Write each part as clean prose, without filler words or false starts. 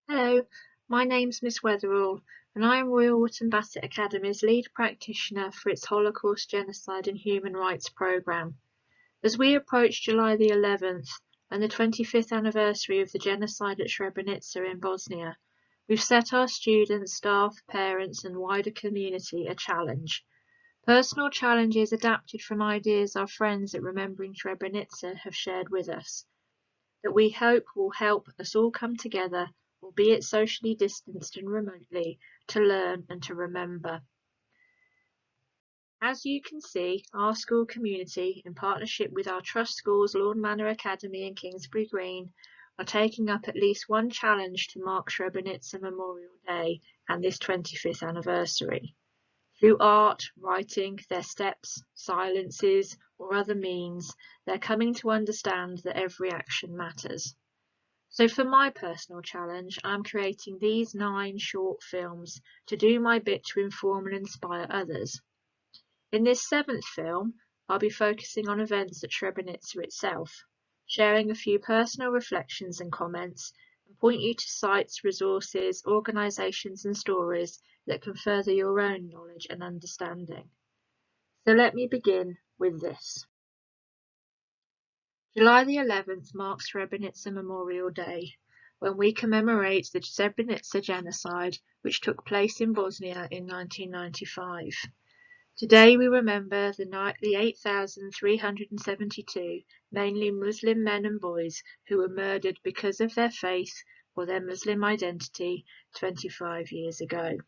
Hello, my name's Miss Wetherall, and I am Royal Wootton Bassett Academy's lead practitioner for its Holocaust, Genocide and Human Rights programme. As we approach July the 11th and the 25th anniversary of the genocide at Srebrenica in Bosnia, we've set our students, staff, parents and wider community a challenge. Personal challenges adapted from ideas our friends at Remembering Srebrenica have shared with us, that we hope will help us all come together, albeit socially distanced and remotely, to learn and to remember. As you can see, our school community, in partnership with our trust schools Manor Academy and Kingsbury Green, are taking up at least one challenge to mark Srebrenica Memorial Day and this 25th anniversary. Through art, writing, their steps, silences, or other means, they're coming to understand that every action matters. So for my personal challenge, I'm creating these 9 short films to do my bit to inform and inspire others. In this 7th film, I'll be focusing on events at Srebrenica itself, sharing a few personal reflections and comments, and point you to sites, resources, organisations and stories that can further your own knowledge and understanding. So let me begin with this. July the 11th marks Srebrenica Memorial Day, when we commemorate the Srebrenica genocide which took place in Bosnia in 1995. Today we remember the 8,372, mainly Muslim men and boys, who were murdered because of their faith or their Muslim identity 25 years ago.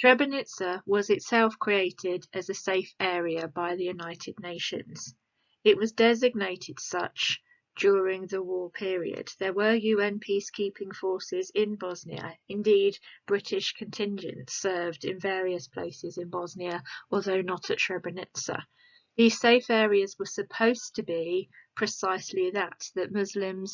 Srebrenica was itself created as a safe area by the United Nations. It was designated such during the war period. There were UN peacekeeping forces in Bosnia. Indeed, British contingents served in various places in Bosnia, although not at Srebrenica. These safe areas were supposed to be precisely that Muslim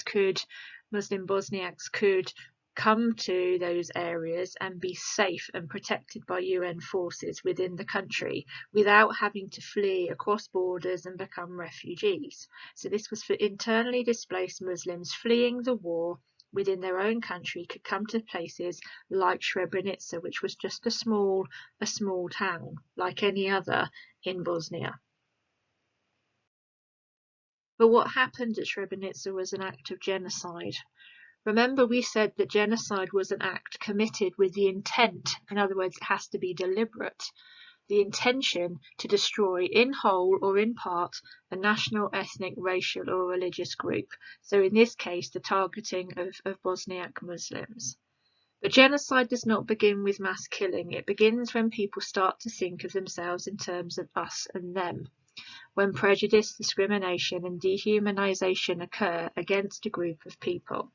Bosniaks could come to those areas and be safe and protected by UN forces within the country without having to flee across borders and become refugees. So this was for internally displaced Muslims fleeing the war within their own country could come to places like Srebrenica, which was just a small town like any other in Bosnia. But what happened at Srebrenica was an act of genocide. Remember, we said that genocide was an act committed with the intent, in other words, it has to be deliberate, the intention to destroy in whole or in part a national, ethnic, racial or religious group. So in this case, the targeting of Bosniak Muslims. But genocide does not begin with mass killing. It begins when people start to think of themselves in terms of us and them, when prejudice, discrimination and dehumanization occur against a group of people.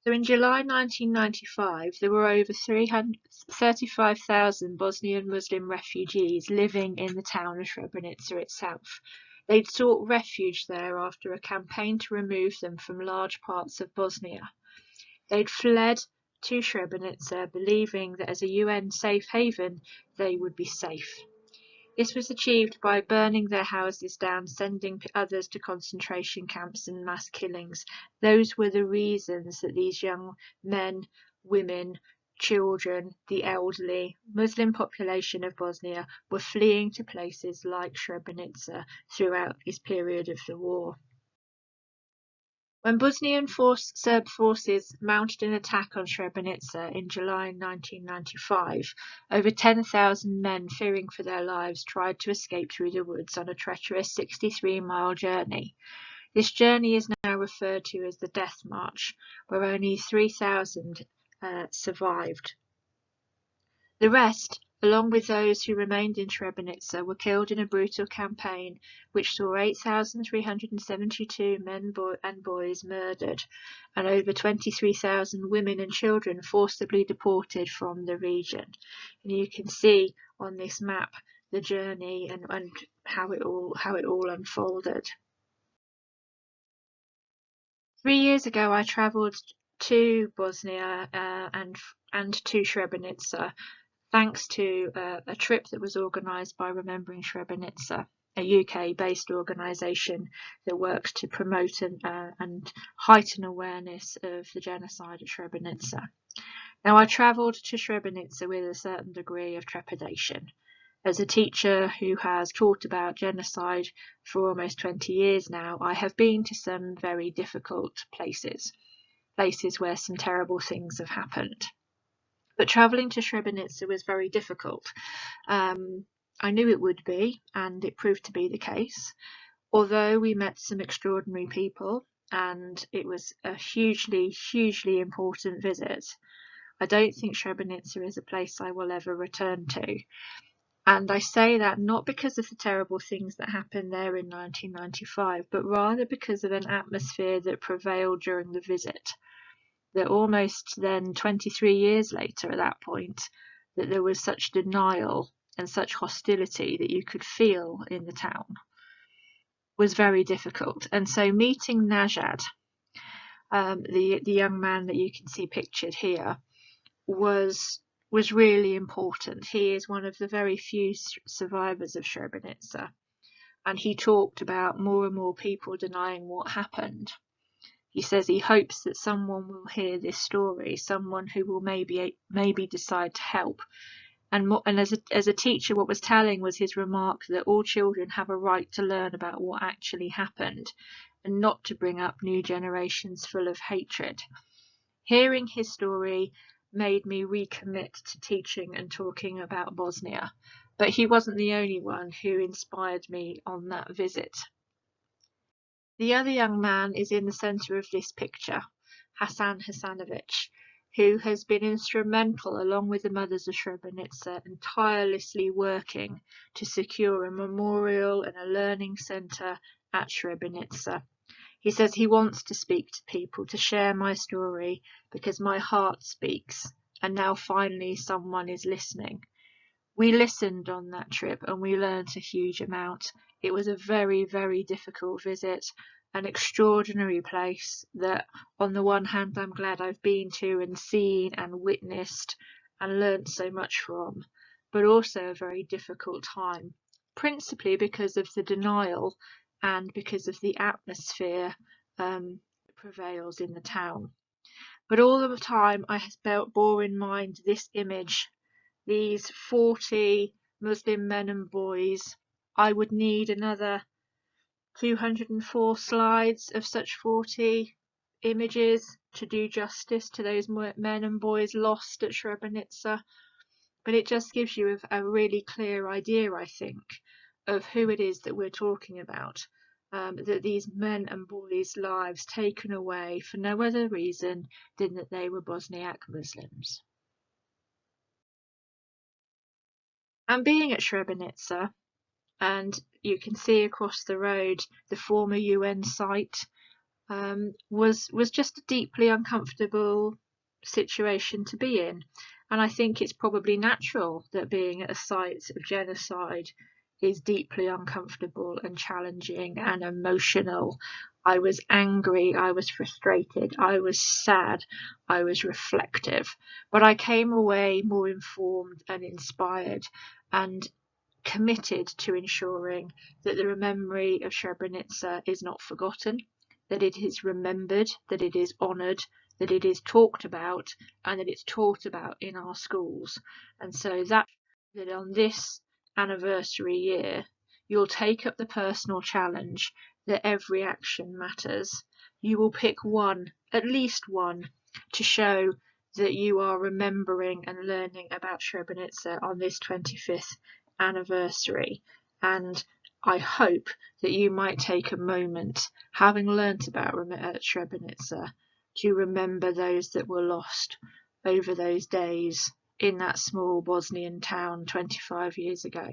So in July 1995, there were over 35,000 Bosnian Muslim refugees living in the town of Srebrenica itself. They'd sought refuge there after a campaign to remove them from large parts of Bosnia. They'd fled to Srebrenica, believing that as a UN safe haven, they would be safe. This was achieved by burning their houses down, sending others to concentration camps and mass killings. Those were the reasons that these young men, women, children, the elderly, Muslim population of Bosnia were fleeing to places like Srebrenica throughout this period of the war. When Bosnian Serb forces mounted an attack on Srebrenica in July 1995, over 10,000 men, fearing for their lives, tried to escape through the woods on a treacherous 63-mile journey. This journey is now referred to as the Death March, where only 3,000 survived. The rest, along with those who remained in Srebrenica, were killed in a brutal campaign which saw 8,372 men and boys murdered and over 23,000 women and children forcibly deported from the region. And you can see on this map the journey and how it all unfolded. 3 years ago, I travelled to Bosnia and to Srebrenica, thanks to a trip that was organised by Remembering Srebrenica. a UK-based organisation that works to promote and heighten awareness of the genocide at Srebrenica. Now, I travelled to Srebrenica with a certain degree of trepidation. As a teacher who has taught about genocide for almost 20 years now, I have been to some very difficult places where some terrible things have happened. But travelling to Srebrenica was very difficult. I knew it would be, and it proved to be the case. Although we met some extraordinary people, and it was a hugely, hugely important visit, I don't think Srebrenica is a place I will ever return to. And I say that not because of the terrible things that happened there in 1995, but rather because of an atmosphere that prevailed during the visit. That almost then 23 years later at that point, that there was such denial and such hostility that you could feel in the town was very difficult. And so meeting Najad, the young man that you can see pictured here, was really important. He is one of the very few survivors of Srebrenica, and he talked about more and more people denying what happened. He says he hopes that someone will hear this story, someone who will maybe decide to help. And as a teacher, what was telling was his remark that all children have a right to learn about what actually happened, and not to bring up new generations full of hatred. Hearing his story made me recommit to teaching and talking about Bosnia, but he wasn't the only one who inspired me on that visit. The other young man is in the centre of this picture, Hasan Hasanovic, who has been instrumental, along with the mothers of Srebrenica, and tirelessly working to secure a memorial and a learning centre at Srebrenica. He says he wants to speak to people, to share my story, because my heart speaks, and now finally someone is listening. We listened on that trip and we learned a huge amount. It was a very, very difficult visit, an extraordinary place that on the one hand I'm glad I've been to and seen and witnessed and learnt so much from, but also a very difficult time, principally because of the denial and because of the atmosphere that prevails in the town. But all the time I bore in mind this image, these 40 Muslim men and boys. I would need another 204 slides of such 40 images to do justice to those men and boys lost at Srebrenica. But it just gives you a really clear idea, I think, of who it is that we're talking about. That these men and boys' lives taken away for no other reason than that they were Bosniak Muslims. And being at Srebrenica, and you can see across the road the former UN site, was just a deeply uncomfortable situation to be in. And I think it's probably natural that being at a site of genocide is deeply uncomfortable and challenging and emotional. I was angry, I was frustrated, I was sad, I was reflective, but I came away more informed and inspired and committed to ensuring that the memory of Srebrenica is not forgotten, that it is remembered, that it is honoured, that it is talked about, and that it's taught about in our schools. And so that on this anniversary year, you'll take up the personal challenge that every action matters. You will pick one, at least one, to show that you are remembering and learning about Srebrenica on this 25th anniversary. And I hope that you might take a moment, having learnt about Srebrenica, to remember those that were lost over those days in that small Bosnian town 25 years ago.